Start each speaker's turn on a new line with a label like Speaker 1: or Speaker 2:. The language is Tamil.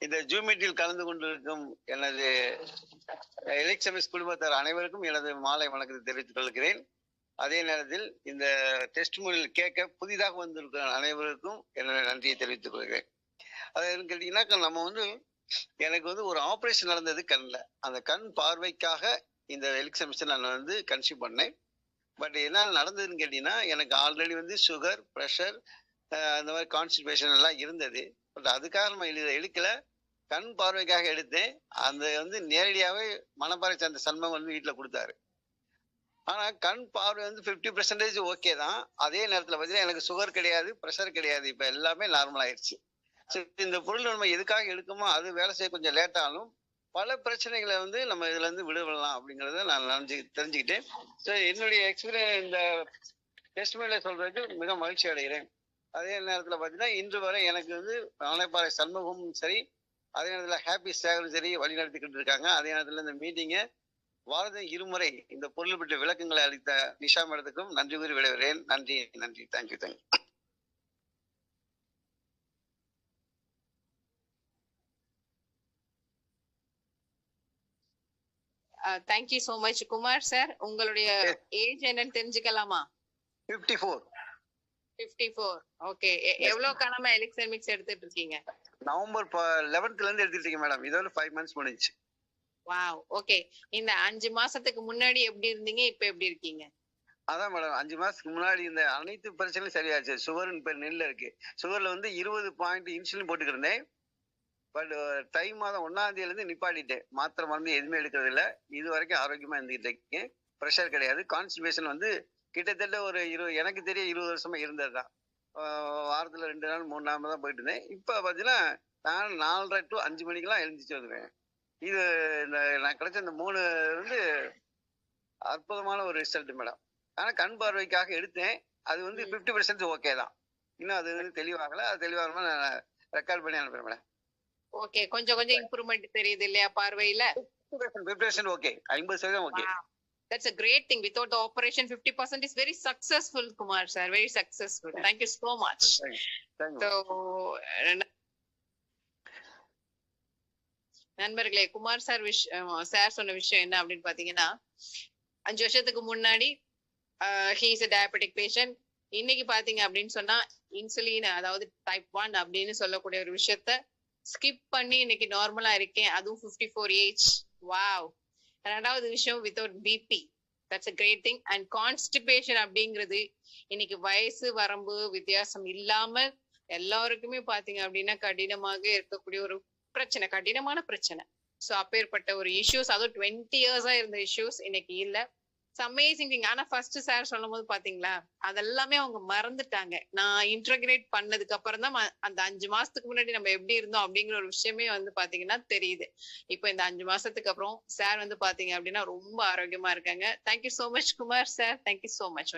Speaker 1: இந்த ஜூம் மீட்டில் கலந்து கொண்டிருக்கும் எனது எலெக்ஷன்ஸ் குடும்பத்தார் அனைவருக்கும் எனது மாலை வணக்கத்தை தெரிவித்துக் கொள்கிறேன். அதே நேரத்தில் இந்த டெஸ்ட் மொழியில் கேட்க புதிதாக வந்திருக்கிற அனைவருக்கும் என்னுடைய நன்றியை தெரிவித்துக் கொள்கிறேன். அது கேட்டீங்கன்னா, நம்ம எனக்கு ஒரு ஆப்ரேஷன் நடந்தது கண்ணில். அந்த கண் பார்வைக்காக இந்த எலெக்ஷன் நான் கன்சியூம் பண்ணேன். பட் என்ன நடந்ததுன்னு கேட்டீங்கன்னா, எனக்கு ஆல்ரெடி சுகர், ப்ரெஷர், அந்த மாதிரி கான்ஸ்டிபேஷன் எல்லாம் இருந்தது. பட் அதுக்காக நம்ம எடுக்கல, கண் பார்வைக்காக எடுத்தேன். அந்த நேரடியாகவே மணப்பாறை சார்ந்த சண்முகம் வீட்டில் கொடுத்தாரு. ஆனா கண் பார்வை 50% ஓகே தான். அதே நேரத்தில் பார்த்தீங்கன்னா எனக்கு சுகர் கிடையாது, ப்ரெஷர் கிடையாது. இப்போ எல்லாமே நார்மல் ஆயிடுச்சு. சரி, இந்த பொருள் நம்ம எதுக்காக எடுக்கமோ அது வேலை செய்ய கொஞ்சம் லேட்டாலும் பல பிரச்சனைகளை நம்ம இதுல இருந்து விடுபடலாம் அப்படிங்கிறத நான் தெரிஞ்சுக்கிட்டேன். ஸோ என்னுடைய எக்ஸ்பீரியன்ஸ் இந்த டெஸ்ட் மேல சொல்றதுக்கு மிக மகிழ்ச்சி அடைகிறேன். அதே நேரத்தில் பார்த்தீங்கன்னா இன்று வரை எனக்கு மணப்பாறை சண்முகமும் சரி, அதே நேரத்தில் ஹாப்பி சேகரும் சரி வழி நடத்திக்கிட்டு இருக்காங்க. அதே நேரத்தில் இந்த மீட்டிங்கை வாரத்தில் 2 முறை இந்த பொருள் பற்றிய விளக்கங்களை அளித்த நிஷா மேடத்துக்கும் நன்றி கூறி விடைபெறுகிறேன். நன்றி. Thank you.
Speaker 2: Thank you so much Kumar sir. உங்களுடைய ஏஜ் என்னன்னு தெரிஞ்சுக்கலாமா? 54. ஓகே. எவ்வளவு காலமா எலிக்சர் மிக்ஸ் எடுத்துட்டு இருக்கீங்க?
Speaker 1: நவம்பர் 11th இருந்து எடுத்துட்டு இருக்கேன் மேடம். இதோட 5 months முடிஞ்சுச்சு.
Speaker 2: வாவ். ஓகே. இந்த 5 மாசத்துக்கு முன்னாடி எப்படி இருந்தீங்க, இப்ப எப்படி இருக்கீங்க?
Speaker 1: அதான் மேடம், 5 மாசத்துக்கு முன்னாடி இந்த அனைத்து பிரச்சனையும் சரியாச்சு. சுகர் நெல்ல இருக்கு. சுகர்ல 20 பாயிண்ட் இன்சுலின் போட்டுக்கிருந்தேன். பட் தை மாதம் 1ஆம் தேதியில நிப்பாட்டிட்டேன். மாத்திரை மருந்து எதுவுமே எடுக்கிறது இல்லை. இது வரைக்கும் ஆரோக்கியமா இருந்துகிட்டு இருக்கேன். ப்ரெஷர் கிடையாது. கான்ஸ்டிபேஷன் கிட்டத்தட்ட எனக்கு தெரிய 20 வருஷமா இருந்தது தான். வாரத்துல 2 நாள் 3 நாள் தான் போயிட்டு இருந்தேன். இப்ப பாத்தீங்கன்னா நான் 4:30 to 5 மணிக்கெல்லாம் எழுந்திரிச்சு வருவேன். இது நான் கிடைச்ச இந்த 3 அற்புதமான ஒரு ரிசல்ட் மேடம். ஆனா கண் பார்வைக்காக எடுத்தேன். அது 50% ஓகே தான். இன்னும் அது தெளிவாகல. அது தெளிவாக நான் ரெக்கார்ட் பண்ணி அனுப்புறேன் மேடம்.
Speaker 2: ஓகே. கொஞ்சம் இம்ப்ரூவ்மெண்ட் தெரியுது இல்லையா பார்வையில?
Speaker 1: 50% okay. 50% okay.
Speaker 2: That's a great thing. Without the operation, 50% is very successful, Kumar sir. Very successful. Thank you so much.
Speaker 1: Thank you.
Speaker 2: So, நண்பர்களே, குமார் சார் சார் சொன்ன விஷயம் என்ன அப்படின்னு பாத்தீங்கன்னா, 5 வருஷத்துக்கு முன்னாடி he is a diabetic patient. இன்னைக்கு பாத்தீங்க அப்படின்னு சொன்னா இன்சுலின், அதாவது டைப் 1 அப்படின்னு சொல்லக்கூடிய ஒரு விஷயத்த ஸ்கிப் பண்ணி இன்னைக்கு நார்மலா இருக்கேன். அதுவும் 54 ஏஜ். வாவ். 2வது விஷயம் without BP. That's a great thing. And constipation அப்படிங்கிறது இன்னைக்கு வயசு வரம்பு வித்தியாசம் இல்லாம எல்லாருக்குமே பாத்தீங்க அப்படின்னா கடினமாக இருக்கக்கூடிய ஒரு பிரச்சனை, கடினமான பிரச்சனை. சோ அப்பேற்பட்ட ஒரு இஷ்யூஸ், அதுவும் 20 இயர்ஸா இருந்த இஷ்யூஸ் இன்னைக்கு இல்ல. Amazing thing. ஆனா ஃபர்ஸ்ட் சார் சொல்லும் போது பாத்தீங்களா, அதெல்லாமே அவங்க மறந்துட்டாங்க. நான் இன்டகிரேட் பண்ணதுக்கு அப்புறம் தான் அந்த 5 மாசத்துக்கு முன்னாடி நம்ம எப்படி இருந்தோம் அப்படிங்கிற ஒரு விஷயமே பாத்தீங்கன்னா தெரியுது. இப்போ இந்த 5 மாசத்துக்கு அப்புறம் சார் பாத்தீங்க அப்படின்னா ரொம்ப ஆரோக்கியமா இருக்காங்க. Thank you so much Kumar sir. Thank you so much.